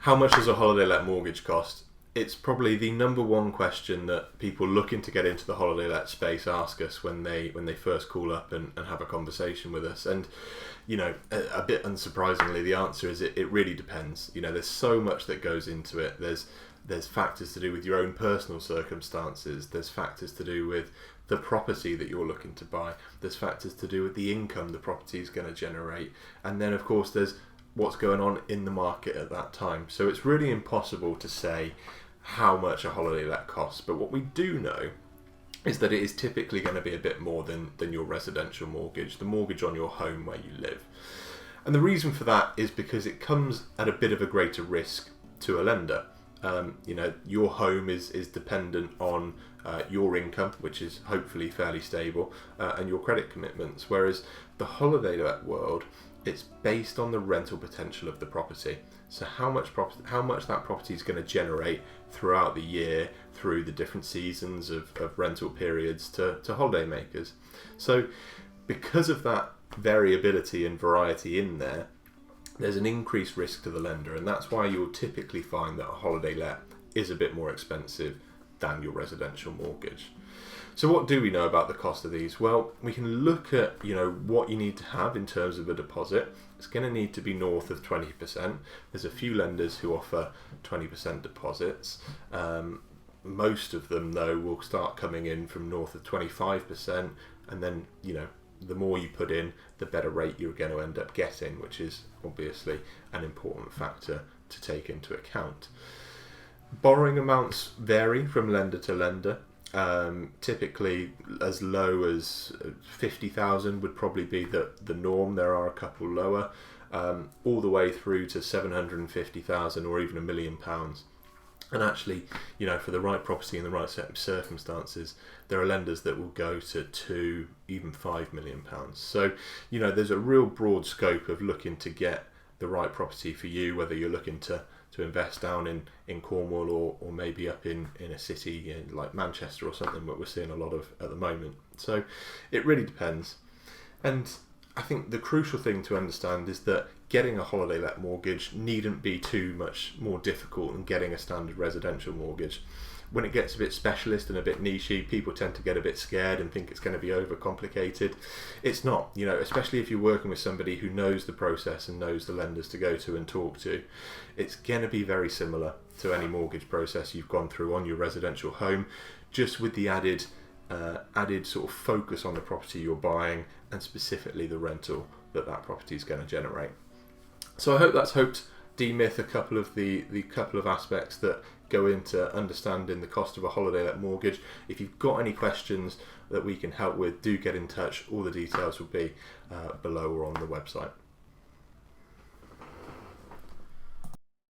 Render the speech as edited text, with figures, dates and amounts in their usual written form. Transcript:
How much does a holiday let mortgage cost? It's probably the number one question that people looking to get into the holiday let space ask us when they first call up and have a conversation with us. And a bit unsurprisingly, the answer is it really depends. There's so much that goes into it. There's factors to do with your own personal circumstances. There's factors to do with the property that you're looking to buy. There's factors to do with the income the property is going to generate. And then, of course, there's what's going on in the market at that time. So it's really impossible to say how much a holiday let costs. But what we do know is that it is typically going to be a bit more than your residential mortgage, the mortgage on your home where you live. And the reason for that is because it comes at a bit of a greater risk to a lender. Your home is dependent on your income, which is hopefully fairly stable, and your credit commitments. Whereas the holiday let world, it's based on the rental potential of the property. So how much that property is going to generate throughout the year, through the different seasons of rental periods to holiday makers. So because of that variability and variety in there, there's an increased risk to the lender, and that's why you'll typically find that a holiday let is a bit more expensive than your residential mortgage. So what do we know about the cost of these? Well, we can look at what you need to have in terms of a deposit. It's going to need to be north of 20%. There's a few lenders who offer 20% deposits. Most of them, though, will start coming in from north of 25%, and then the more you put in, the better rate you're going to end up getting, which is obviously an important factor to take into account. Borrowing amounts vary from lender to lender. Typically as low as 50,000 would probably be the norm. There are a couple lower, all the way through to 750,000 or even £1 million. And actually, for the right property and the right set of circumstances, there are lenders that will go to £2, even £5 million. So, there's a real broad scope of looking to get the right property for you, whether you're looking to invest down in Cornwall or maybe up in a city like Manchester or something that we're seeing a lot of at the moment. So it really depends. And I think the crucial thing to understand is that getting a holiday let mortgage needn't be too much more difficult than getting a standard residential mortgage. When it gets a bit specialist and a bit nichey, people tend to get a bit scared and think it's going to be overcomplicated. It's not, especially if you're working with somebody who knows the process and knows the lenders to go to and talk to. It's going to be very similar to any mortgage process you've gone through on your residential home, just with the added sort of focus on the property you're buying and specifically the rental that property is going to generate. So I hope that's helped demyth a couple of the couple of aspects that go into understanding the cost of a holiday let mortgage. If you've got any questions that we can help with, do get in touch. All the details will be below or on the website.